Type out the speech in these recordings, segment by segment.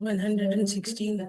116।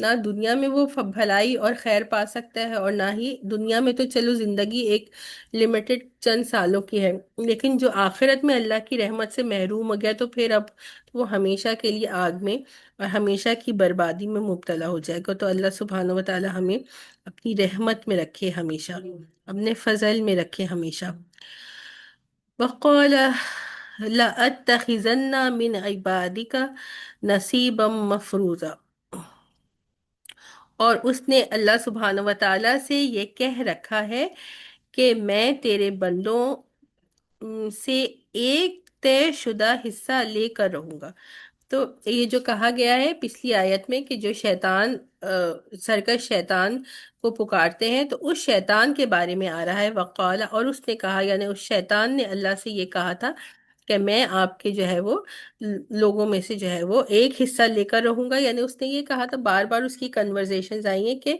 نہ دنیا میں وہ بھلائی اور خیر پا سکتا ہے، اور نہ ہی دنیا میں تو چلو زندگی ایک لمیٹڈ چند سالوں کی ہے، لیکن جو آخرت میں اللہ کی رحمت سے محروم ہو گیا تو پھر اب وہ ہمیشہ کے لیے آگ میں اور ہمیشہ کی بربادی میں مبتلا ہو جائے گا۔ تو اللہ سبحانہ و تعالی ہمیں اپنی رحمت میں رکھے ہمیشہ، اپنے فضل میں رکھے ہمیشہ۔ وقال لَأَتَّخِذَنَّ مِنْ عِبَادِكَ نَصِيبًا مَفْرُوضًا، اور اس نے اللہ سبحانہ و تعالیٰ سے یہ کہہ رکھا ہے کہ میں تیرے بندوں سے ایک طے شدہ حصہ لے کر رہوں گا۔ تو یہ جو کہا گیا ہے پچھلی آیت میں کہ جو شیطان سرکش شیطان کو پکارتے ہیں، تو اس شیطان کے بارے میں آ رہا ہے وقال، اور اس نے کہا یعنی اس شیطان نے اللہ سے یہ کہا تھا کہ میں آپ کے جو ہے وہ لوگوں میں سے جو ہے وہ ایک حصہ لے کر رہوں گا، یعنی اس نے یہ کہا تھا، بار بار اس کی کنورزیشنز آئی ہیں کہ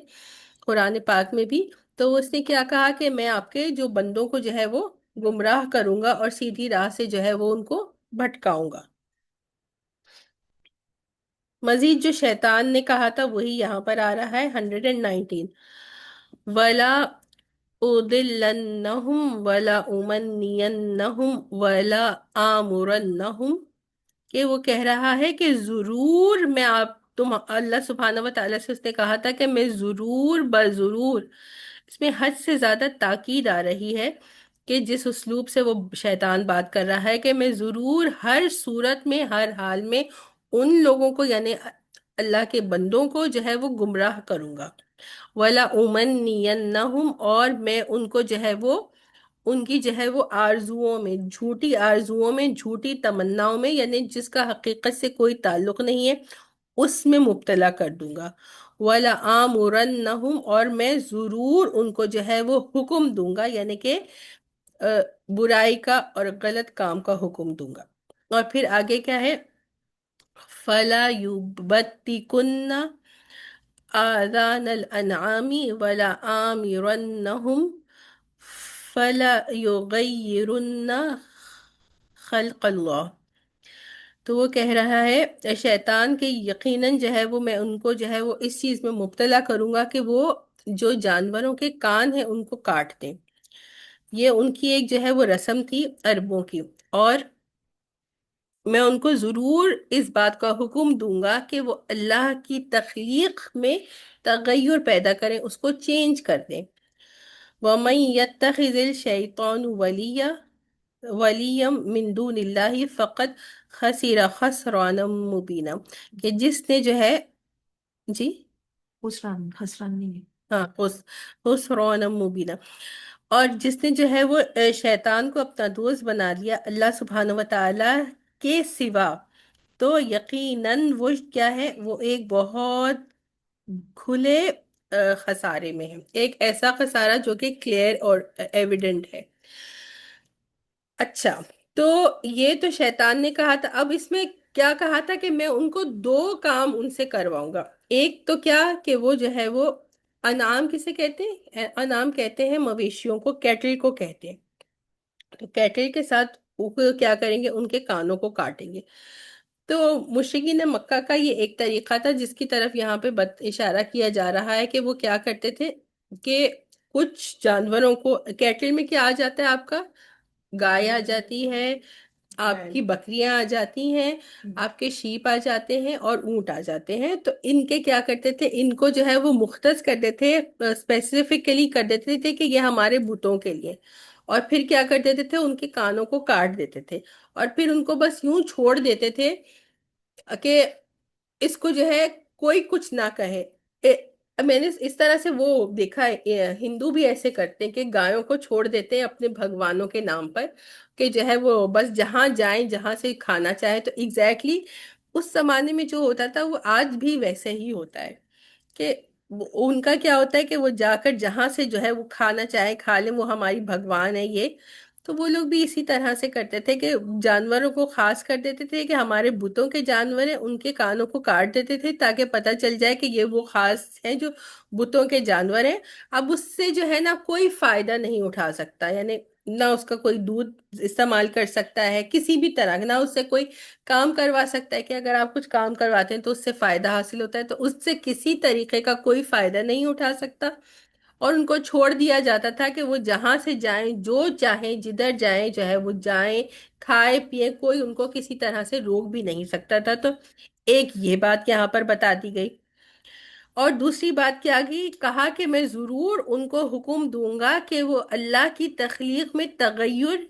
قرآن پاک میں بھی، تو اس نے کیا کہا کہ میں آپ کے جو بندوں کو جو ہے وہ گمراہ کروں گا اور سیدھی راہ سے جو ہے وہ ان کو بھٹکاؤں گا۔ مزید جو شیطان نے کہا تھا وہی یہاں پر آ رہا ہے 119، وَلَا أُضِلَّنَّهُمْ وَلَا أُمَنِّيَنَّهُمْ وَلَا آمُرَنَّهُمْ، کہ وہ کہہ رہا ہے کہ ضرور میں اللہ سبحانہ و تعالیٰ سے اس نے کہا تھا کہ میں ضرور بضرور، اس میں حد سے زیادہ تاکید آ رہی ہے کہ جس اسلوب سے وہ شیطان بات کر رہا ہے کہ میں ضرور ہر صورت میں ہر حال میں ان لوگوں کو یعنی اللہ کے بندوں کو جو ہے وہ گمراہ کروں گا۔ وَلَا أُمَنِّيَنَّهُمْ، اور میں ان کو جو ہے وہ ان کی جو ہے وہ آرزوؤں میں جھوٹی تمناؤں میں یعنی جس کا حقیقت سے کوئی تعلق نہیں ہے اس میں مبتلا کر دوں گا۔ وَلَا آمُرَنَّهُمْ، اور میں ضرور ان کو جو ہے وہ حکم دوں گا، یعنی کہ برائی کا اور غلط کام کا حکم دوں گا۔ اور پھر آگے کیا ہے، فَلَا يُبَتِّكُنَّ آذان الانعام ولا آمرنهم فلا یغیرن خلق اللہ، تو وہ کہہ رہا ہے شیطان کے یقیناً جو ہے وہ میں ان کو جو ہے وہ اس چیز میں مبتلا کروں گا کہ وہ جو جانوروں کے کان ہیں ان کو کاٹ دیں۔ یہ ان کی ایک جو ہے وہ رسم تھی عربوں کی، اور میں ان کو ضرور اس بات کا حکم دوں گا کہ وہ اللہ کی تخلیق میں تغیر پیدا کریں، اس کو چینج کر دیں۔ وَمَن يَتَّخِذِ الشَّيْطَانُ وَلِيًّا مِن دُونِ اللَّهِ فَقَدْ خَسِرَ خَسْرَانًا مُبِينًا، کہ جس نے جو ہے جی خسران نہیں ہے۔ ہاں خسران مبینہ، اور جس نے جو ہے وہ شیطان کو اپنا دوست بنا لیا اللہ سبحانہ و تعالی کے سوا، تو یقیناً وہ کیا ہے، وہ ایک بہت کھلے خسارے میں ہے، ایک ایسا خسارہ جو کہ کلیئر اور ایویڈنٹ ہے۔ اچھا، تو یہ تو شیطان نے کہا تھا، اب اس میں کیا کہا تھا کہ میں ان کو دو کام ان سے کرواؤں گا۔ ایک تو کیا کہ وہ جو ہے وہ انعام کسے کہتے ہیں، انعام کہتے ہیں مویشیوں کو، کیٹل کو کہتے ہیں، تو کیٹل کے ساتھ وہ کیا کریں گے، ان کے کانوں کو کاٹیں گے۔ تو مشرکین مکہ کا یہ ایک طریقہ تھا جس کی طرف یہاں پہ اشارہ کیا جا رہا ہے کہ وہ کیا کرتے تھے کہ کچھ جانوروں کو، کیٹل میں کیا آ جاتا ہے آپ کا، گائے آ جاتی ہے، آپ کی بکریاں آ جاتی ہیں، آپ کے شیپ آ جاتے ہیں اور اونٹ آ جاتے ہیں، تو ان کے کیا کرتے تھے، ان کو جو ہے وہ مختص کر دیتے تھے، اسپیسیفکلی کر دیتے تھے کہ یہ ہمارے بتوں کے لیے، اور پھر کیا کر دیتے تھے، ان کے کانوں کو کاٹ دیتے تھے، اور پھر ان کو بس یوں چھوڑ دیتے تھے کہ اس کو جو ہے کوئی کچھ نہ کہے۔ میں نے اس طرح سے وہ دیکھا ہے، ہندو بھی ایسے کرتے ہیں کہ گایوں کو چھوڑ دیتے ہیں اپنے بھگوانوں کے نام پر کہ جو ہے وہ بس جہاں جائیں جہاں سے کھانا چاہے، تو ایگزیکٹلی اس زمانے میں جو ہوتا تھا وہ آج بھی ویسے ہی ہوتا ہے کہ ان کا کیا ہوتا ہے کہ وہ جا کر جہاں سے جو ہے وہ کھانا چاہے کھا لیں، وہ ہماری بھگوان ہے یہ، تو وہ لوگ بھی اسی طرح سے کرتے تھے کہ جانوروں کو خاص کر دیتے تھے کہ ہمارے بتوں کے جانور ہیں، ان کے کانوں کو کاٹ دیتے تھے تاکہ پتہ چل جائے کہ یہ وہ خاص ہیں جو بتوں کے جانور ہیں۔ اب اس سے جو ہے نا کوئی فائدہ نہیں اٹھا سکتا، یعنی نہ اس کا کوئی دودھ استعمال کر سکتا ہے کسی بھی طرح، نہ اس سے کوئی کام کروا سکتا ہے کہ اگر آپ کچھ کام کرواتے ہیں تو اس سے فائدہ حاصل ہوتا ہے، تو اس سے کسی طریقے کا کوئی فائدہ نہیں اٹھا سکتا، اور ان کو چھوڑ دیا جاتا تھا کہ وہ جہاں سے جائیں، جو چاہیں جدھر جائیں جو ہے وہ جائیں، کھائے پیے، کوئی ان کو کسی طرح سے روک بھی نہیں سکتا تھا۔ تو ایک یہ بات یہاں پر بتا دی گئی، اور دوسری بات کیا گئی، کہا کہ میں ضرور ان کو حکم دوں گا کہ وہ اللہ کی تخلیق میں تغیر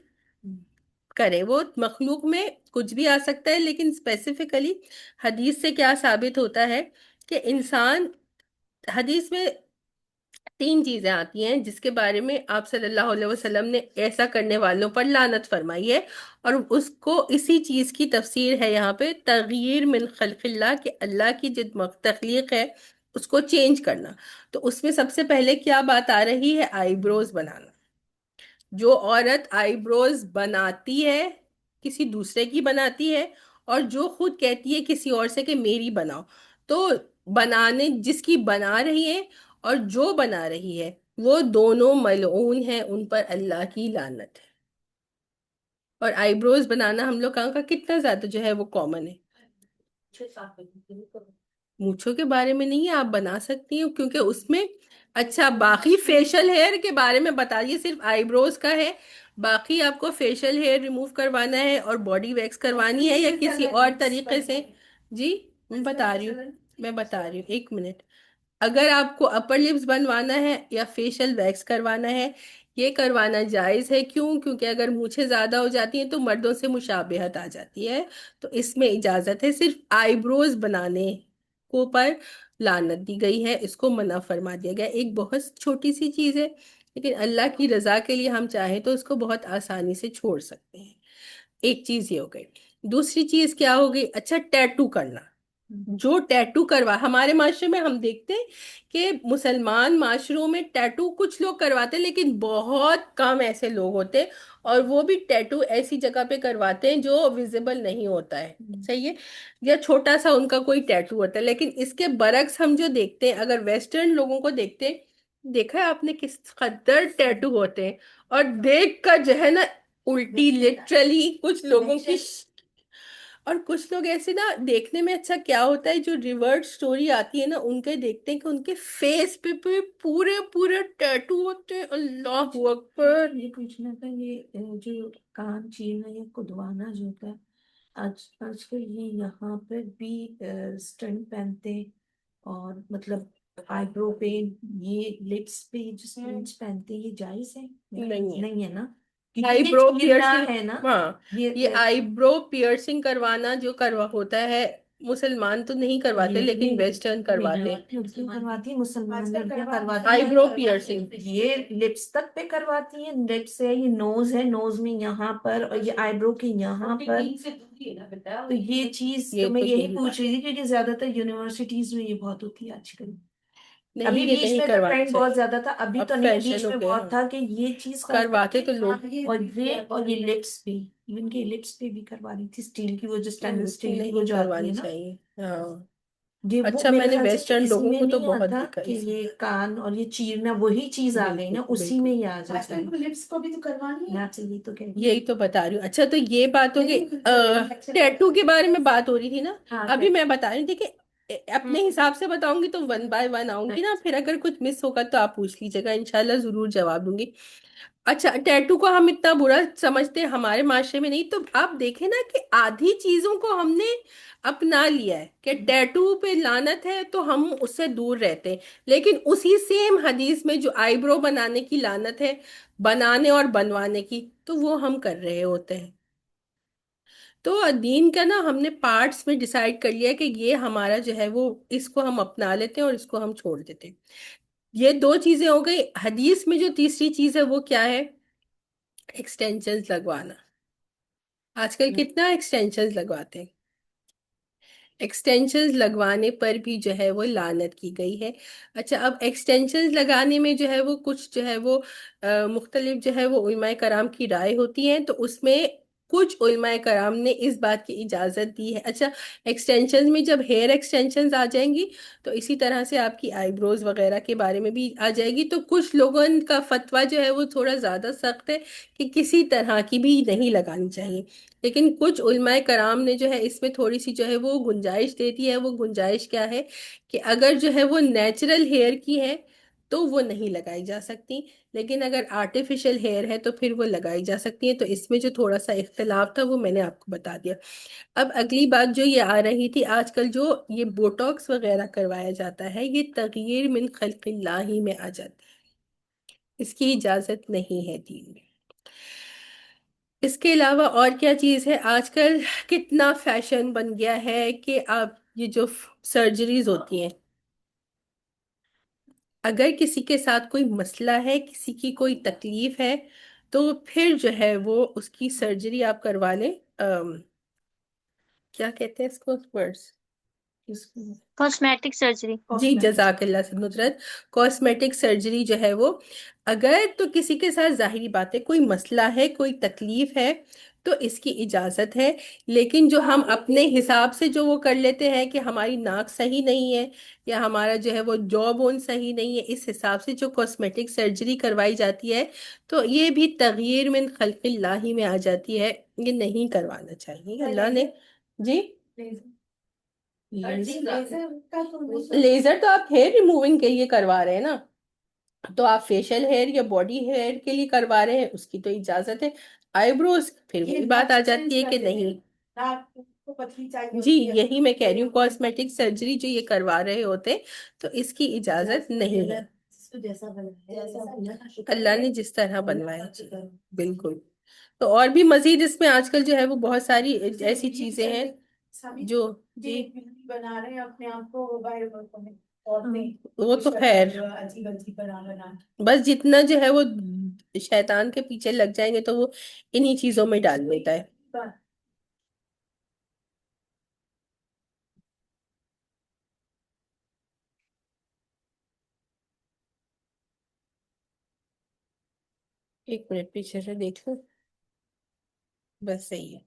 کرے۔ وہ مخلوق میں کچھ بھی آ سکتا ہے، لیکن اسپیسیفکلی حدیث سے کیا ثابت ہوتا ہے کہ انسان، حدیث میں تین چیزیں آتی ہیں جس کے بارے میں آپ صلی اللہ علیہ وسلم نے ایسا کرنے والوں پر لعنت فرمائی ہے، اور اس کو اسی چیز کی تفسیر ہے یہاں پہ، تغییر من خلق اللہ، کہ اللہ کی جو تخلیق ہے اس کو چینج کرنا۔ تو اس میں سب سے پہلے کیا بات آ رہی ہے؟ آئی بروز بنانا۔ جو عورت آئی بروز بناتی ہے، کسی دوسرے کی بناتی ہے، اور جو خود کہتی ہے کسی اور سے کہ میری بناؤ، تو بنانے جس کی بنا رہی ہے اور جو بنا رہی ہے وہ دونوں ملعون ہیں، ان پر اللہ کی لعنت ہے۔ اور آئی بروز بنانا ہم لوگ کا کتنا زیادہ جو ہے وہ کامن ہے۔ مونچھوں کے بارے میں نہیں ہے، آپ بنا سکتی ہو کیونکہ اس میں، اچھا باقی فیشل ہیئر کے بارے میں بتا دیے، صرف آئی بروز کا ہے، باقی آپ کو فیشل ہیئر ریموو کروانا ہے اور باڈی ویکس کروانی ہے یا کسی اور طریقے سے؟ جی میں بتا رہی ہوں ایک منٹ۔ اگر آپ کو اپر لپس بنوانا ہے یا فیشل ویکس کروانا ہے، یہ کروانا جائز ہے، کیوں؟ کیونکہ اگر مونچھیں زیادہ ہو جاتی ہیں تو مردوں سے مشابہت آ جاتی ہے، تو اس میں اجازت ہے۔ صرف آئی بروز بنانے کو پر لعنت دی گئی ہے، اس کو منع فرما دیا گیا۔ ایک بہت چھوٹی سی چیز ہے، لیکن اللہ کی رضا کے لیے ہم چاہیں تو اس کو بہت آسانی سے چھوڑ سکتے ہیں۔ ایک چیز یہ ہو گئی۔ دوسری چیز کیا ہو گئی؟ اچھا ٹیٹو کرنا۔ جو ٹیٹو کروا، ہمارے معاشرے میں ہم دیکھتے ہیں کہ مسلمان معاشروں میں ٹیٹو کچھ لوگ کرواتے ہیں، لیکن بہت کم ایسے لوگ ہوتے ہیں، اور وہ بھی ٹیٹو ایسی جگہ پہ کرواتے ہیں جو ویزیبل نہیں ہوتا ہے، صحیح ہے، یا چھوٹا سا ان کا کوئی ٹیٹو ہوتا ہے۔ لیکن اس کے برعکس ہم جو دیکھتے ہیں، اگر ویسٹرن لوگوں کو دیکھتے ہیں، دیکھا ہے آپ نے کس قدر ٹیٹو ہوتے ہیں، اور دیکھ کر جو ہے نا الٹی لٹرلی کچھ لوگوں کی، اور کچھ لوگ ایسے نا دیکھنے میں، اچھا کیا ہوتا ہے جو ریورٹ سٹوری آتی ہے نا، ان کے دیکھتے ہیں کہ ان کے فیس پہ پورے پورے ٹیٹو ہوتے ہیں، اللہ اکبر۔ یہ پوچھنا تھا، یہ جو کان چیرنا یا کدوانا جو ہوتا ہے، آج آج کل یہ یہاں پر بھی اسٹنٹ پہنتے ہیں، اور مطلب آئی برو پہ، یہ لپس پہ جو اسٹنٹس پہنتے ہیں، یہ جائز ہے؟ نہیں ہے نہیں ہے نا، آئی کیونکہ یہ برو چیرنا پیئرسنگ، ہے نا، ہاں یہ یہ آئی برو پیئرسنگ کروانا جو ہوتا ہے، مسلمان تو نہیں کرواتے لیکن ویسٹرن کرواتے ہیں۔ لڑکیاں کرواتی ہیں، مسلمان لڑکیاں کرواتی آئی ہیں، برو پیئرسنگ، یہ لپس تک پہ کرواتی ہیں، لپس ہے، یہ نوز ہے، نوز میں یہاں پر، اور یہ آئی برو کے یہاں پر، تو یہ چیز تو یہ میں تو یہی یہی پوچھ بات، رہی تھی، کیونکہ زیادہ تر یونیورسٹیز میں یہ بہت ہوتی ہے آج کل۔ نہیں ابھی یہ بیچ نہیں میں تو کروانا ٹرینڈ بہت چاہیے، زیادہ تھا، ابھی اب تو نہیں، فیشن بیچ ہو میں گیا، بہت ہاں تھا کہ یہ چیز کرواتے تو لوگ اور یہ لپس بھی، ایون کے لپس پہ بھی کروا رہی تھی، اسٹیل کی، وہ جو اسٹینلیس اسٹیل کی وہ نہیں جو آتی ہے کروانی نا، چاہیے، ہاں۔ یہ وہ اچھا میں میرے نے خیال سے ویسٹرن اسی لوگوں میں کو تو نہیں بہت آتا دیکھا کہ اس یہ کان اور یہ چیرنا وہی چیز آ گئی نا، اسی بالکل میں ہی آ جاتا ہے۔ لپس کو بھی تو کروانی ہے۔ چاہیے تو کہہ رہی یہی تو بتا رہی ہوں۔ اچھا تو یہ بات ہوگی، ٹیٹو کے بارے میں بات ہو رہی تھی نا، ہاں، ابھی میں بتا رہی تھی کہ اپنے حساب سے بتاؤں گی تو ون بائی ون آؤں گی نا، پھر اگر کچھ مس ہوگا تو آپ پوچھ لیجیے گا، انشاءاللہ ضرور جواب دوں گی۔ اچھا ٹیٹو کو ہم اتنا برا سمجھتے ہیں ہمارے معاشرے میں، نہیں تو آپ دیکھیں نا کہ آدھی چیزوں کو ہم نے اپنا لیا ہے کہ ٹیٹو پہ لعنت ہے تو ہم اس سے دور رہتے ہیں، لیکن اسی سیم حدیث میں جو آئی برو بنانے کی لعنت ہے، بنانے اور بنوانے کی، تو وہ ہم کر رہے ہوتے ہیں۔ تو دین کا نا ہم نے پارٹس میں ڈیسائیڈ کر لیا کہ یہ ہمارا جو ہے وہ، اس کو ہم اپنا لیتے ہیں اور اس کو ہم چھوڑ دیتے ہیں۔ یہ دو چیزیں ہو گئی۔ حدیث میں جو تیسری چیز ہے وہ کیا ہے؟ ایکسٹینشنز لگوانا۔ آج کل کتنا ایکسٹینشنز لگواتے ہیں، ایکسٹینشنز لگوانے پر بھی جو ہے وہ لعنت کی گئی ہے۔ اچھا اب ایکسٹینشنز لگانے میں جو ہے وہ کچھ جو ہے وہ مختلف جو ہے وہ علماء کرام کی رائے ہوتی ہیں، تو اس میں کچھ علماء کرام نے اس بات کی اجازت دی ہے. اچھا، ایکسٹینشن میں جب ہیئر ایکسٹینشنز آ جائیں گی تو اسی طرح سے آپ کی آئی بروز وغیرہ کے بارے میں بھی آ جائے گی. تو کچھ لوگوں کا فتویٰ جو ہے وہ تھوڑا زیادہ سخت ہے کہ کسی طرح کی بھی نہیں لگانی چاہیے. لیکن کچھ علماء کرام نے جو ہے اس میں تھوڑی سی جو ہے وہ گنجائش دے دی ہے. وہ گنجائش کیا ہے کہ اگر جو ہے وہ نیچرل ہیئر کی ہے تو وہ نہیں لگائی جا سکتی، لیکن اگر آرٹیفیشل ہیئر ہے تو پھر وہ لگائی جا سکتی ہے. تو اس میں جو تھوڑا سا اختلاف تھا وہ میں نے آپ کو بتا دیا. اب اگلی بات جو یہ آ رہی تھی، آج کل جو یہ بوٹاکس وغیرہ کروایا جاتا ہے، یہ تغیر من خلق اللہ ہی میں آ جاتا ہے، اس کی اجازت نہیں ہے دین میں. اس کے علاوہ اور کیا چیز ہے، آج کل کتنا فیشن بن گیا ہے کہ آپ یہ جو سرجریز ہوتی ہیں، اگر کسی کے ساتھ کوئی مسئلہ ہے، کسی کی کوئی تکلیف ہے، تو پھر جو ہے وہ اس کی سرجری آپ کروا لیں. کیا کہتے ہیں اس کو ورڈز؟ Cosmetic surgery. جی جزاک اللہ سے نصرت. کاسمیٹک سرجری جو ہے وہ، اگر تو کسی کے ساتھ ظاہری بات ہے کوئی مسئلہ ہے، کوئی تکلیف ہے، تو اس کی اجازت ہے. لیکن جو ہم اپنے حساب سے جو وہ کر لیتے ہیں کہ ہماری ناک صحیح نہیں ہے یا ہمارا جو ہے وہ جو بون صحیح نہیں ہے، اس حساب سے جو کاسمیٹک سرجری کروائی جاتی ہے تو یہ بھی تغیر من خلق اللہ ہی میں آ جاتی ہے. یہ نہیں کروانا چاہیے. اللہ نے جی لیزر تو آپ ہیئر ریموونگ کے لیے کروا رہے ہیں نا، تو آپ فیشل ہیئر یا باڈی ہیئر کے لیے کروا رہے ہیں، اس کی تو اجازت ہے. آئی بروز پھر وہی بات آ جاتی ہے کہ نہیں. جی یہی میں کہہ رہی ہوں، کاسمیٹک سرجری جو یہ کروا رہے ہوتے تو اس کی اجازت نہیں ہے. اللہ نے جس طرح بنوایا. بالکل. تو اور بھی مزید اس میں آج کل جو ہے وہ بہت ساری ایسی چیزیں ہیں جو جی بنا رہے ہیں اپنے آپ کو. وہ تو خیر بس جتنا جو ہے وہ شیطان کے پیچھے لگ جائیں گے تو وہ انہی چیزوں میں ڈال دیتا ہے. ایک منٹ پیچھے سے دیکھ لوں، بس صحیح ہے.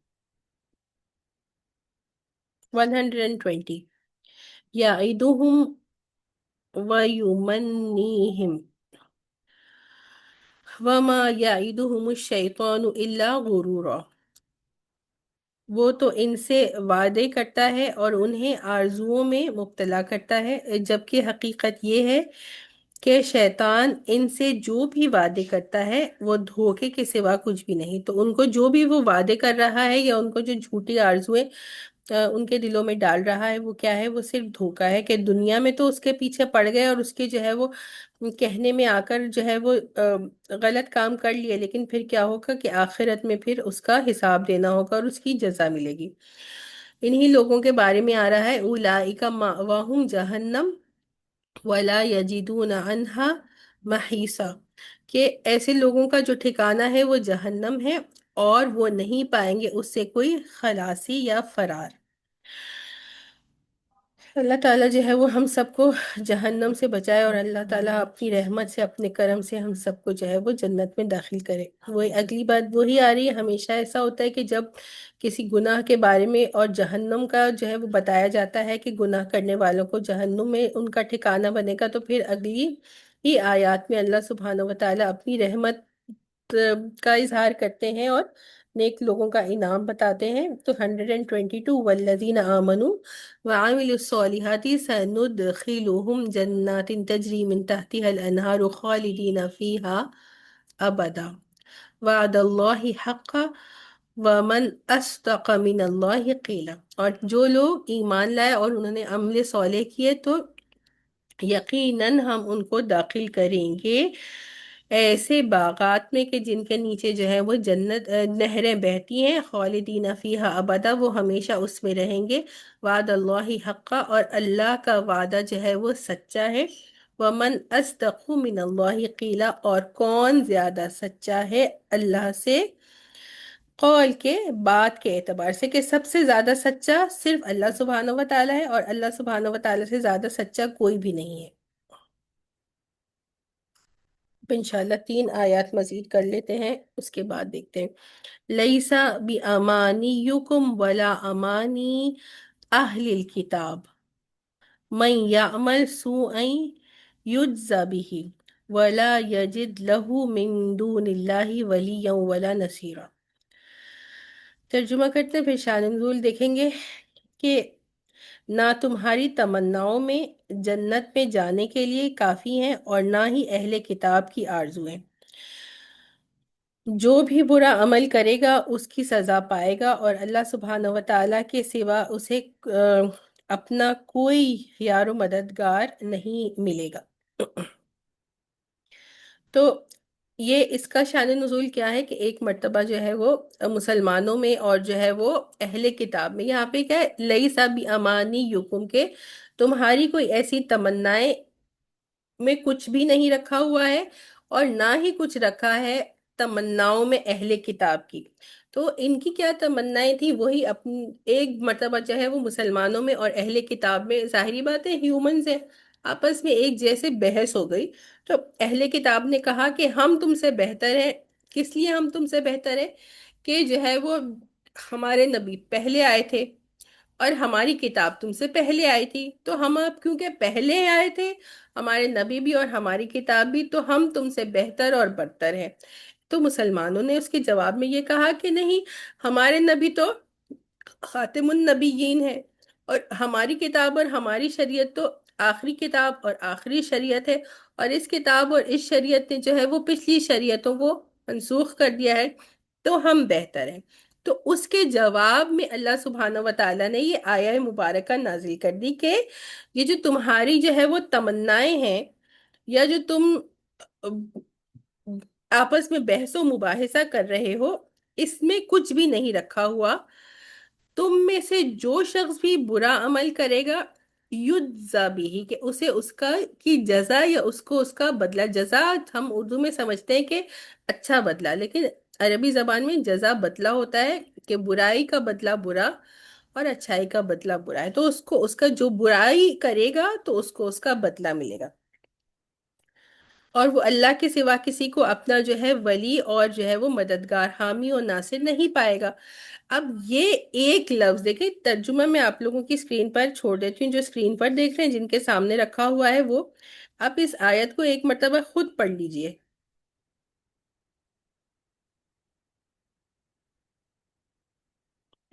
120 یعدہم ویمنیہم وما یعدہم الشیطان الا غرورا. وہ تو ان سے وعدے کرتا ہے اور انہیں آرزوؤں میں مبتلا کرتا ہے، جبکہ حقیقت یہ ہے کہ شیطان ان سے جو بھی وعدے کرتا ہے وہ دھوکے کے سوا کچھ بھی نہیں. تو ان کو جو بھی وہ وعدے کر رہا ہے یا ان کو جو جھوٹی آرزویں ان کے دلوں میں ڈال رہا ہے، وہ کیا ہے، وہ صرف دھوکا ہے کہ دنیا میں تو اس کے پیچھے پڑ گئے اور اس کے جو ہے وہ کہنے میں آ کر جو ہے وہ غلط کام کر لیے، لیکن پھر کیا ہوگا کہ آخرت میں پھر اس کا حساب دینا ہوگا اور اس کی جزا ملے گی. انہی لوگوں کے بارے میں آ رہا ہے اولئک مأواہم جہنم ولا یجدون عنہا محیصا، کہ ایسے لوگوں کا جو ٹھکانہ ہے وہ جہنم ہے اور وہ نہیں پائیں گے اس سے کوئی خلاصی یا فرار. اللہ تعالیٰ جو ہے وہ ہم سب کو جہنم سے بچائے اور اللہ تعالیٰ اپنی رحمت سے، اپنے کرم سے ہم سب کو جو ہے وہ جنت میں داخل کرے. وہی اگلی بات وہی آ رہی ہے. ہمیشہ ایسا ہوتا ہے کہ جب کسی گناہ کے بارے میں اور جہنم کا جو ہے وہ بتایا جاتا ہے کہ گناہ کرنے والوں کو جہنم میں ان کا ٹھکانہ بنے گا، تو پھر اگلی ہی آیات میں اللہ سبحانہ وتعالیٰ اپنی رحمت کا اظہار کرتے ہیں اور نیک لوگوں کا انعام بتاتے ہیں. تو 122 والذین آمنوا وعملوا الصالحات سندخلهم جنات تجری من تحتها الانہار خالدین فیہا ابدا وعد اللہ حقا ومن اصدق من اللہ قیلا. اور جو لوگ ایمان لائے اور انہوں نے عمل صالح کیے تو یقیناً ہم ان کو داخل کریں گے ایسے باغات میں کہ جن کے نیچے جو ہے وہ جنت نہریں بہتی ہیں، خالدین فیہا ابدا، وہ ہمیشہ اس میں رہیں گے. وعد اللہ حقا، اور اللہ کا وعدہ جو ہے وہ سچا ہے. ومن اصدق من اللہ قیلا، اور کون زیادہ سچا ہے اللہ سے قول کے، بات کے اعتبار سے، کہ سب سے زیادہ سچا صرف اللہ سبحانہ و تعالیٰ ہے اور اللہ سبحانہ و تعالیٰ سے زیادہ سچا کوئی بھی نہیں ہے. انشاءاللہ 3 آیات مزید کر لیتے ہیں، اس کے بعد دیکھتے ہیں۔ لیسا بی امانیکم ولا امانی اہل الکتاب من یعمل سوءا یجز به ولا یجد له من دون اللہ ولیا ولا نصیرا۔ ترجمہ کرتے ہیں، پھر شان نزول دیکھیں گے کہ نہ تمہاری تمناؤں میں جنت میں جانے کے لیے کافی ہیں اور نہ ہی اہل کتاب کی آرزویں۔ جو بھی برا عمل کرے گا اس کی سزا پائے گا، اور اللہ سبحانہ و تعالیٰ کے سوا اسے اپنا کوئی یار و مددگار نہیں ملے گا۔ تو یہ اس کا شان نزول کیا ہے کہ ایک مرتبہ جو ہے وہ مسلمانوں میں اور جو ہے وہ اہل کتاب میں، یہاں پہ کیا ہے، لیسا بی یکم کے تمہاری کوئی ایسی تمنائیں میں کچھ بھی نہیں رکھا ہوا ہے، اور نہ ہی کچھ رکھا ہے تمناؤں میں اہل کتاب کی۔ تو ان کی کیا تمنائیں تھی، وہی اپنی ایک مرتبہ جو ہے وہ مسلمانوں میں اور اہل کتاب میں، ظاہری بات ہے ہیومنز ہیں، آپس میں ایک جیسے بحث ہو گئی۔ تو اہل کتاب نے کہا کہ ہم تم سے بہتر ہیں۔ کس لیے ہم تم سے بہتر ہیں؟ کہ جو ہے وہ ہمارے نبی پہلے آئے تھے اور ہماری کتاب تم سے پہلے آئی تھی، تو ہم اب کیونکہ پہلے آئے تھے، ہمارے نبی بھی اور ہماری کتاب بھی، تو ہم تم سے بہتر اور برتر ہیں۔ تو مسلمانوں نے اس کے جواب میں یہ کہا کہ نہیں، ہمارے نبی تو خاتم النبیین ہے، اور ہماری کتاب اور ہماری شریعت تو آخری کتاب اور آخری شریعت ہے، اور اس کتاب اور اس شریعت نے جو ہے وہ پچھلی شریعتوں کو منسوخ کر دیا ہے، تو ہم بہتر ہیں۔ تو اس کے جواب میں اللہ سبحانہ و تعالیٰ نے یہ آیہ مبارکہ نازل کر دی کہ یہ جو تمہاری جو ہے وہ تمنائیں ہیں، یا جو تم آپس میں بحث و مباحثہ کر رہے ہو، اس میں کچھ بھی نہیں رکھا ہوا۔ تم میں سے جو شخص بھی برا عمل کرے گا، یجزا بھی، کہ اسے اس کا کی جزا یا اس کو اس کا بدلہ، جزا ہم اردو میں سمجھتے ہیں کہ اچھا بدلہ، لیکن عربی زبان میں جزا بدلہ ہوتا ہے کہ برائی کا بدلہ برا اور اچھائی کا بدلہ برا ہے، تو اس کو اس کا جو برائی کرے گا تو اس کو اس کا بدلہ ملے گا، اور وہ اللہ کے سوا کسی کو اپنا جو ہے ولی اور جو ہے وہ مددگار، حامی اور ناصر نہیں پائے گا۔ اب یہ ایک لفظ دیکھیں، ترجمہ میں آپ لوگوں کی اسکرین پر چھوڑ دیتی ہوں، جو اسکرین پر دیکھ رہے ہیں جن کے سامنے رکھا ہوا ہے وہ، آپ اس آیت کو ایک مرتبہ خود پڑھ لیجئے۔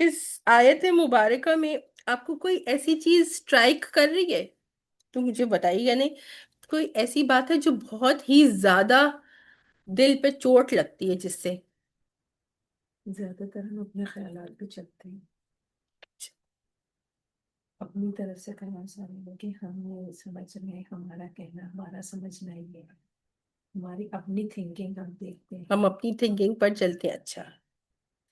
اس آیت مبارکہ میں آپ کو کوئی ایسی چیز سٹرائک کر رہی ہے تو مجھے بتائیے، یا نہیں کوئی ایسی بات ہے جو بہت ہی زیادہ دل پہ چوٹ لگتی ہے جس سے؟ زیادہ تر ہم اپنے خیالات پہ چلتے ہیں، اپنی طرف سے کرنا سارے کہ ہم یہ سمجھ رہے ہیں، ہمارا کہنا، ہمارا سمجھنا ہی ہے، ہماری اپنی تھنکنگ ہم دیکھتے ہیں۔ ہم اپنی تھنکنگ پر چلتے ہیں، اچھا۔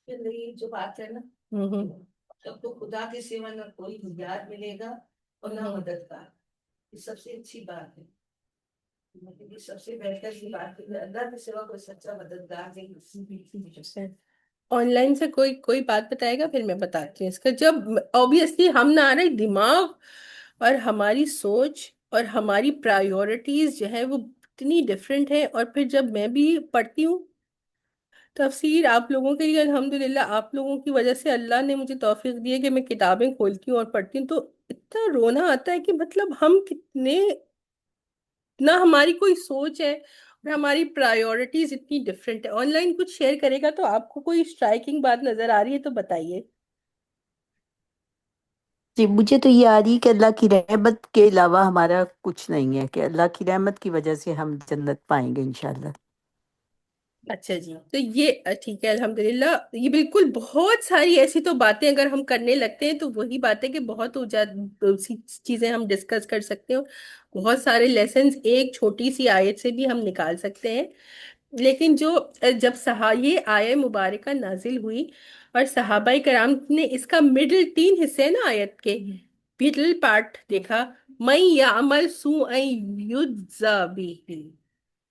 زندگی جو بات ہے نا، ہوں تب تو خدا کے سوا نہ کوئی یاد ملے گا اور نہ ہوں مددگار، یہ سب سے اچھی بات ہے، مطلب یہ سب سے بہتر کی بات ہے، اللہ کے سوا کوئی سچا مددگار نہیں۔ آن لائن سے کوئی بات بتائے گا، پھر میں بتاتی ہوں اس کا۔ جب آبویسلی ہم نہ آ رہے دماغ اور ہماری سوچ اور ہماری پرائیورٹیز جو ہے وہ اتنی ڈفرینٹ ہے، اور پھر جب میں بھی پڑھتی ہوں تفسیر آپ لوگوں کے لیے، الحمدللہ آپ لوگوں کی وجہ سے اللہ نے مجھے توفیق دی ہے کہ میں کتابیں کھولتی ہوں اور پڑھتی ہوں، تو اتنا رونا آتا ہے کہ مطلب ہم کتنے، نہ ہماری کوئی سوچ ہے اور ہماری پرائیورٹیز اتنی ڈفرینٹ ہے۔ آن لائن کچھ شیئر کرے گا تو آپ کو کوئی اسٹرائکنگ بات نظر آ رہی ہے تو بتائیے۔ جی مجھے تو یہ آ رہی ہے کہ اللہ کی رحمت کے علاوہ ہمارا کچھ نہیں ہے، کہ اللہ کی رحمت کی وجہ سے ہم جنت پائیں گے انشاءاللہ۔ اچھا جی، تو یہ ٹھیک ہے الحمدللہ، یہ بالکل بہت ساری ایسی تو باتیں اگر ہم کرنے لگتے ہیں تو وہی باتیں کہ بہت سی چیزیں ہم ڈسکس کر سکتے ہیں، بہت سارے لیسنز ایک چھوٹی سی آیت سے بھی ہم نکال سکتے ہیں۔ لیکن جو جب یہ آیہ مبارکہ نازل ہوئی اور صحابہ کرام نے اس کا مڈل 3 حصے ہیں نا آیت کے، مڈل پارٹ دیکھا، من یعمل سوءا یجزا بہ،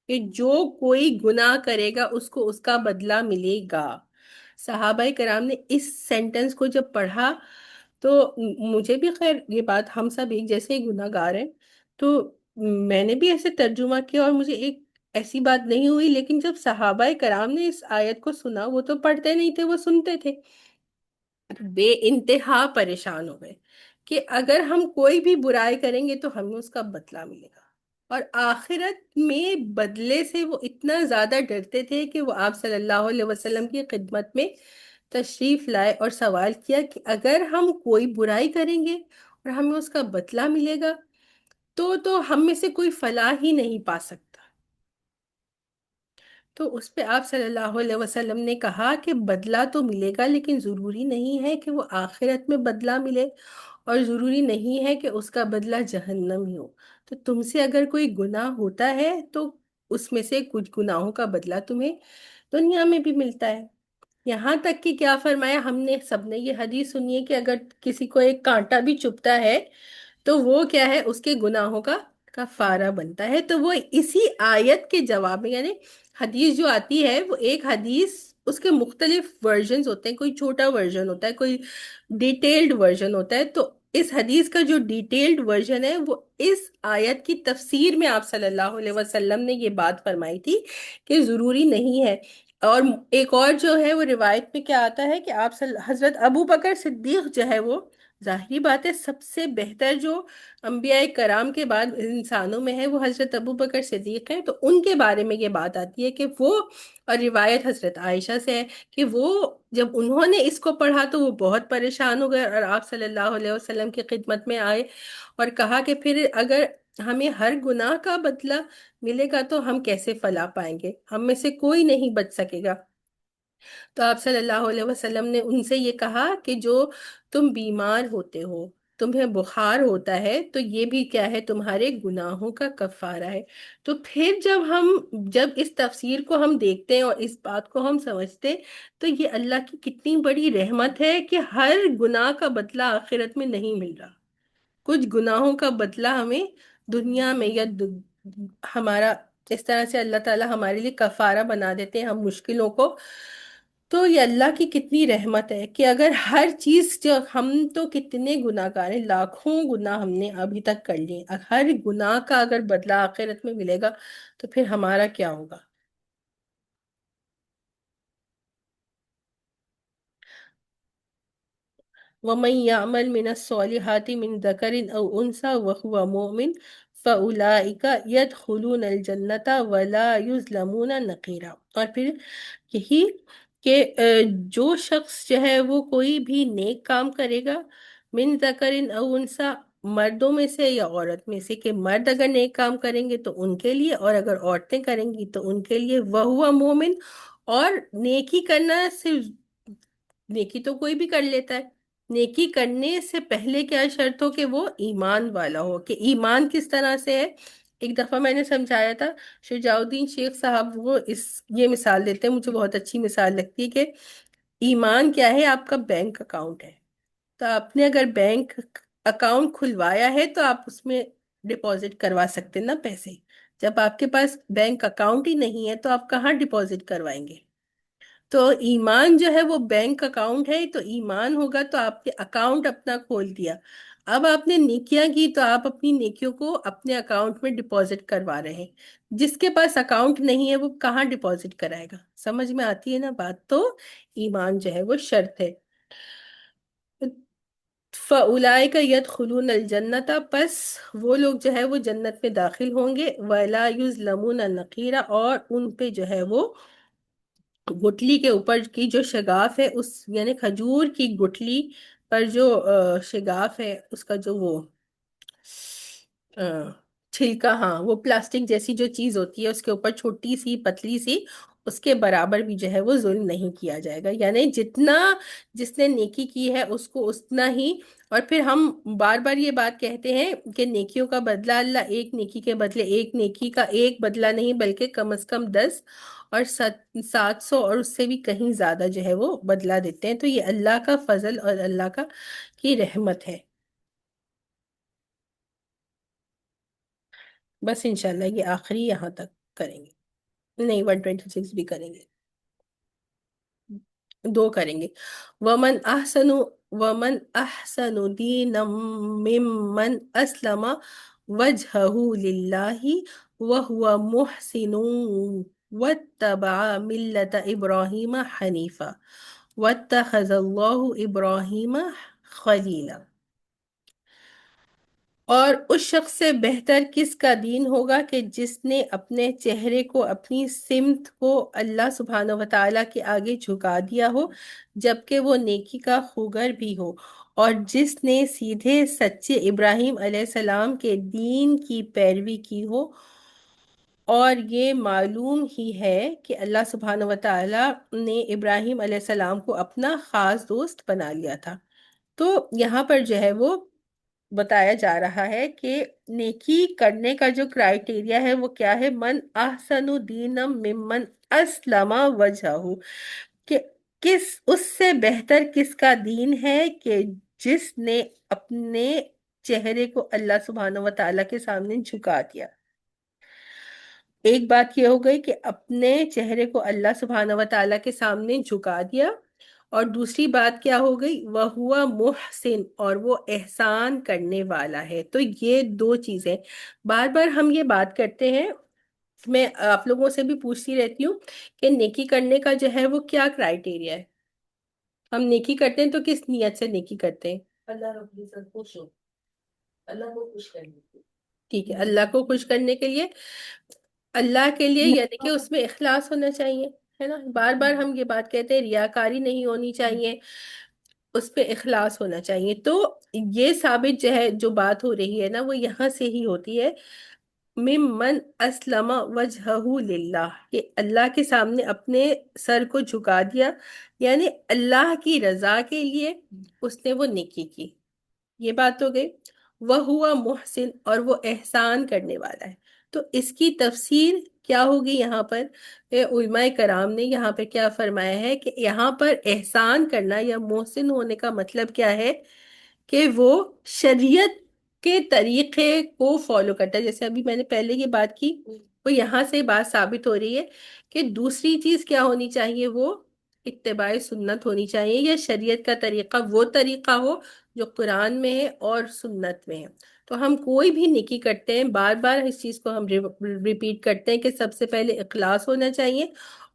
کہ جو کوئی گناہ کرے گا اس کو اس کا بدلہ ملے گا۔ صحابہ کرام نے اس سینٹنس کو جب پڑھا تو مجھے بھی، خیر یہ بات ہم سب ایک جیسے ہی گناہ گار ہیں، تو میں نے بھی ایسے ترجمہ کیا، اور مجھے ایک ایسی بات نہیں ہوئی، لیکن جب صحابہ کرام نے اس آیت کو سنا، وہ تو پڑھتے نہیں تھے، وہ سنتے تھے، بے انتہا پریشان ہو گئے کہ اگر ہم کوئی بھی برائی کریں گے تو ہمیں اس کا بدلہ ملے گا، اور آخرت میں بدلے سے وہ اتنا زیادہ ڈرتے تھے کہ وہ آپ صلی اللہ علیہ وسلم کی خدمت میں تشریف لائے اور سوال کیا کہ اگر ہم کوئی برائی کریں گے اور ہمیں اس کا بدلہ ملے گا تو ہم میں سے کوئی فلاح ہی نہیں پا سکتا۔ تو اس پہ آپ صلی اللہ علیہ وسلم نے کہا کہ بدلہ تو ملے گا، لیکن ضروری نہیں ہے کہ وہ آخرت میں بدلہ ملے، اور ضروری نہیں ہے کہ اس کا بدلہ جہنم ہی ہو۔ تو تم سے اگر کوئی گناہ ہوتا ہے تو اس میں سے کچھ گناہوں کا بدلہ تمہیں دنیا میں بھی ملتا ہے۔ یہاں تک کہ کیا فرمایا، ہم نے سب نے یہ حدیث سنی ہے کہ اگر کسی کو ایک کانٹا بھی چبھتا ہے تو وہ کیا ہے، اس کے گناہوں کا کفارہ بنتا ہے۔ تو وہ اسی آیت کے جواب میں، یعنی حدیث جو آتی ہے وہ ایک حدیث، اس کے مختلف ورژنز ہوتے ہیں، کوئی چھوٹا ورژن ہوتا ہے، کوئی ڈیٹیلڈ ورژن ہوتا ہے، تو اس حدیث کا جو ڈیٹیلڈ ورژن ہے وہ اس آیت کی تفسیر میں آپ صلی اللہ علیہ وسلم نے یہ بات فرمائی تھی کہ ضروری نہیں ہے۔ اور ایک اور جو ہے وہ روایت میں کیا آتا ہے کہ حضرت ابو بکر صدیق جو ہے، وہ ظاہری بات ہے سب سے بہتر جو انبیاء کرام کے بعد انسانوں میں ہے وہ حضرت ابو بکر صدیق ہیں، تو ان کے بارے میں یہ بات آتی ہے کہ وہ، اور روایت حضرت عائشہ سے ہے کہ وہ جب انہوں نے اس کو پڑھا تو وہ بہت پریشان ہو گئے، اور آپ صلی اللہ علیہ وسلم کی خدمت میں آئے اور کہا کہ پھر اگر ہمیں ہر گناہ کا بدلہ ملے گا تو ہم کیسے فلاح پائیں گے، ہم میں سے کوئی نہیں بچ سکے گا۔ تو آپ صلی اللہ علیہ وسلم نے ان سے یہ کہا کہ جو تم بیمار ہوتے ہو، تمہیں بخار ہوتا ہے، تو یہ بھی کیا ہے، تمہارے گناہوں کا کفارہ ہے۔ تو پھر جب اس تفسیر کو ہم دیکھتے ہیں اور اس بات کو ہم سمجھتے، تو یہ اللہ کی کتنی بڑی رحمت ہے کہ ہر گناہ کا بدلہ آخرت میں نہیں مل رہا، کچھ گناہوں کا بدلہ ہمیں دنیا میں یا ہمارا اس طرح سے اللہ تعالیٰ ہمارے لیے کفارہ بنا دیتے ہیں ہم مشکلوں کو۔ تو یہ اللہ کی کتنی رحمت ہے کہ اگر ہر چیز، جو ہم تو کتنے گناہ گار ہیں، لاکھوں گناہ ہم نے ابھی تک کر لیے، ہر گناہ کا اگر بدلہ آخرت میں ملے گا تو پھر ہمارا کیا ہوگا۔ وَمَن يَعْمَلْ مِنَ الصَّالِحَاتِ مِن ذَكَرٍ أَوْ أُنثَىٰ وَهُوَ مُؤْمِنٌ فَأُولَٰئِكَ يَدْخُلُونَ الْجَنَّةَ وَلَا يُظْلَمُونَ نَقِيرًا۔ اور پھر یہی کہ جو شخص جو ہے وہ کوئی بھی نیک کام کرے گا، من ذکرن او انثیٰ، مردوں میں سے یا عورت میں سے، کہ مرد اگر نیک کام کریں گے تو ان کے لیے، اور اگر عورتیں کریں گی تو ان کے لیے، وہو مومن، اور نیکی کرنا صرف، نیکی تو کوئی بھی کر لیتا ہے، نیکی کرنے سے پہلے کیا شرط ہو کہ وہ ایمان والا ہو۔ کہ ایمان کس طرح سے ہے، ایک دفعہ میں نے سمجھایا تھا، شجاع الدین شیخ صاحب وہ یہ مثال دیتے ہیں، مجھے بہت اچھی مثال لگتی ہے کہ ایمان کیا ہے، آپ کا بینک اکاؤنٹ ہے، تو آپ نے اگر بینک اکاؤنٹ کھلوایا ہے تو آپ اس میں ڈپازٹ کروا سکتے ہیں نا پیسے، جب آپ کے پاس بینک اکاؤنٹ ہی نہیں ہے تو آپ کہاں ڈپازٹ کروائیں گے۔ تو ایمان جو ہے وہ بینک اکاؤنٹ ہے، تو ایمان ہوگا تو آپ نے اکاؤنٹ اپنا کھول دیا، اب آپ نے نیکیاں کی تو آپ اپنی نیکیوں کو اپنے اکاؤنٹ میں ڈپازٹ کروا رہے ہیں۔ جس کے پاس اکاؤنٹ نہیں ہے وہ کہاں ڈپازٹ کرائے گا، سمجھ میں آتی ہے نا بات۔ تو ایمان جو ہے وہ شرط ہے۔ فَأُولَٰئِكَ يَدْخُلُونَ الْجَنَّةَ، پس وہ لوگ جو ہے وہ جنت میں داخل ہوں گے، وَلَا يُظْلَمُونَ نَقِيرًا، اور ان پہ جو ہے وہ گٹلی کے اوپر کی جو شگاف ہے، اس یعنی کھجور کی گٹلی پر جو شگاف ہے، اس کا جو وہ چھلکا، ہاں وہ پلاسٹک جیسی جو چیز ہوتی ہے اس کے اوپر چھوٹی سی پتلی سی، اس کے برابر بھی جو ہے وہ ظلم نہیں کیا جائے گا، یعنی جتنا جس نے نیکی کی ہے اس کو اتنا ہی۔ اور پھر ہم بار بار یہ بات کہتے ہیں کہ نیکیوں کا بدلہ اللہ ایک نیکی کے بدلے ایک نیکی کا ایک بدلہ نہیں، بلکہ کم از کم 10 اور 700 اور اس سے بھی کہیں زیادہ جو ہے وہ بدلہ دیتے ہیں۔ تو یہ اللہ کا فضل اور اللہ کی رحمت ہے۔ بس انشاءاللہ یہ آخری یہاں تک کریں گے، نہیں 126 بھی کریں گے، دو کریں گے۔ ومن احسن دینا ممن اسلم وجهه لله وهو محسن واتبع ملة إبراهيم حنيفا واتخذ الله إبراهيم خليلا۔ اور اس شخص سے بہتر کس کا دین ہوگا کہ جس نے اپنے چہرے کو اپنی سمت کو اللہ سبحانہ و تعالیٰ کے آگے جھکا دیا ہو جبکہ وہ نیکی کا خوگر بھی ہو، اور جس نے سیدھے سچے ابراہیم علیہ السلام کے دین کی پیروی کی ہو۔ اور یہ معلوم ہی ہے کہ اللہ سبحانہ و تعالیٰ نے ابراہیم علیہ السلام کو اپنا خاص دوست بنا لیا تھا۔ تو یہاں پر جو ہے وہ بتایا جا رہا ہے کہ نیکی کرنے کا جو کرائٹیریا ہے وہ کیا ہے، من احسن دینم ممن اسلم وجہہ، کہ اس سے بہتر کس کا دین ہے کہ جس نے اپنے چہرے کو اللہ سبحانہ و تعالیٰ کے سامنے جھکا دیا۔ ایک بات یہ ہو گئی کہ اپنے چہرے کو اللہ سبحانہ و تعالیٰ کے سامنے جھکا دیا، اور دوسری بات کیا ہو گئی، وَهُوَ محسن، اور وہ احسان کرنے والا ہے۔ تو یہ دو چیزیں بار بار ہم یہ بات کرتے ہیں، میں آپ لوگوں سے بھی پوچھتی رہتی ہوں کہ نیکی کرنے کا جو ہے وہ کیا کرائٹیریا ہے۔ ہم نیکی کرتے ہیں تو کس نیت سے نیکی کرتے ہیں؟ اللہ رب العزت خوش ہو، اللہ کو خوش کرنے کی۔ ٹھیک ہے، اللہ کو خوش کرنے کے لیے، اللہ کے لیے، یعنی کہ اس میں اخلاص ہونا چاہیے، ہے نا۔ بار بار ہم یہ بات کہتے ہیں ریاکاری نہیں ہونی چاہیے، اس پہ اخلاص ہونا چاہیے۔ تو یہ ثابت جو ہے، جو بات ہو رہی ہے نا، وہ یہاں سے ہی ہوتی ہے، ممن اسلم وجہہ للہ، کہ اللہ کے سامنے اپنے سر کو جھکا دیا، یعنی اللہ کی رضا کے لیے اس نے وہ نیکی کی۔ یہ بات ہو گئی۔ وَهُوَ محسن، اور وہ احسان کرنے والا ہے۔ تو اس کی تفسیر کیا ہوگی یہاں پر؟ علماء کرام نے یہاں پہ کیا فرمایا ہے کہ یہاں پر احسان کرنا یا محسن ہونے کا مطلب کیا ہے کہ وہ شریعت کے طریقے کو فالو کرتا ہے۔ جیسے ابھی میں نے پہلے یہ بات کی، وہ یہاں سے بات ثابت ہو رہی ہے کہ دوسری چیز کیا ہونی چاہیے، وہ اتباع سنت ہونی چاہیے، یا شریعت کا طریقہ وہ طریقہ ہو جو قرآن میں ہے اور سنت میں ہے۔ تو ہم کوئی بھی نیکی کرتے ہیں، بار بار اس چیز کو ہم ریپیٹ کرتے ہیں کہ سب سے پہلے اخلاص ہونا چاہیے،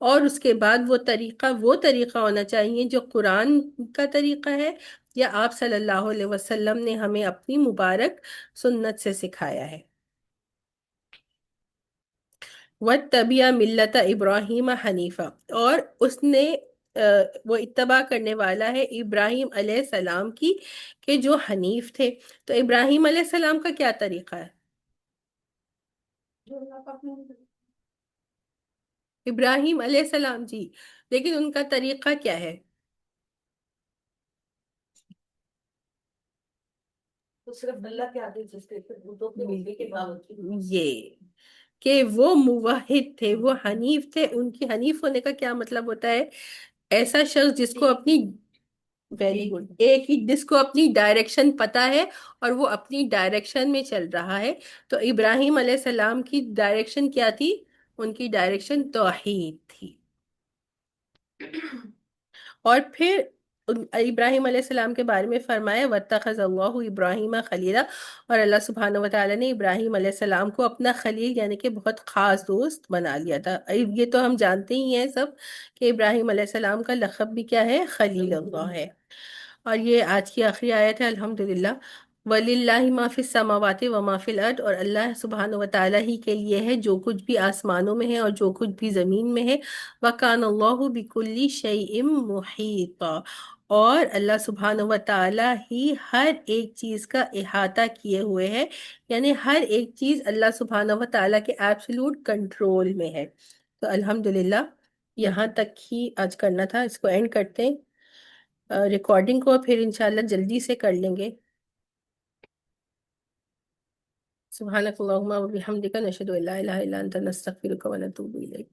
اور اس کے بعد وہ طریقہ ہونا چاہیے جو قرآن کا طریقہ ہے، یا آپ صلی اللہ علیہ وسلم نے ہمیں اپنی مبارک سنت سے سکھایا ہے۔ وَاتَّبِعَ مِلَّةَ إِبْرَاهِيمَ حَنِيفًا، اور اس نے وہ اتباع کرنے والا ہے ابراہیم علیہ السلام کی، کہ جو حنیف تھے۔ تو ابراہیم علیہ السلام کا کیا طریقہ ہے؟ جو اللہ پاک نے ابراہیم علیہ السلام، جی، لیکن ان کا طریقہ کیا ہے؟ تو صرف اللہ کے آگے جھکتے تھے، بتوں کے ہونے کے باوجود۔ یہ کہ وہ موحد تھے، وہ حنیف تھے۔ ان کی حنیف ہونے کا کیا مطلب ہوتا ہے؟ ایسا شخص جس کو اپنی، ویری گڈ، ایک ہی جس کو اپنی ڈائریکشن پتا ہے اور وہ اپنی ڈائریکشن میں چل رہا ہے۔ تو ابراہیم علیہ السلام کی ڈائریکشن کیا تھی؟ ان کی ڈائریکشن توحید تھی۔ اور پھر ابراہیم علیہ السلام کے بارے میں فرمایا وَاتَّخَذَ اللَّهُ إِبْرَاهِيمَ خَلِيلًا، اور اللہ سبحانہ وتعالی نے ابراہیم علیہ السلام کو اپنا خلیل، یعنی کہ بہت خاص دوست بنا لیا تھا۔ یہ تو ہم جانتے ہی ہیں سب کہ ابراہیم علیہ السلام کا لقب بھی کیا ہے؟ خلیل اللہ ہے۔ اور یہ آج کی آخری آیت ہے، الحمدللہ۔ وَلِلَّهِ مَا فِي السَّمَاوَاتِ وَمَا فِي الْأَرْضِ، اور اللہ سبحانہ وتعالی ہی کے لیے ہے جو کچھ بھی آسمانوں میں ہے اور جو کچھ بھی زمین میں ہے۔ وَكَانَ اللَّهُ بِكُلِّ شَيْءٍ مُحِيطًا، اور اللہ سبحانہ وتعالی ہی ہر ایک چیز کا احاطہ کیے ہوئے ہے، یعنی ہر ایک چیز اللہ سبحانہ وتعالی کے ایبسولوٹ کنٹرول میں ہے۔ تو الحمدللہ یہاں تک ہی آج کرنا تھا، اس کو اینڈ کرتے ہیں۔ ریکارڈنگ کو پھر انشاءاللہ جلدی سے کر لیں گے۔ سبحانک اللہم و بحمدک، نشہد ان لا الہ الا انت، نستغفرک و نتوب الیک۔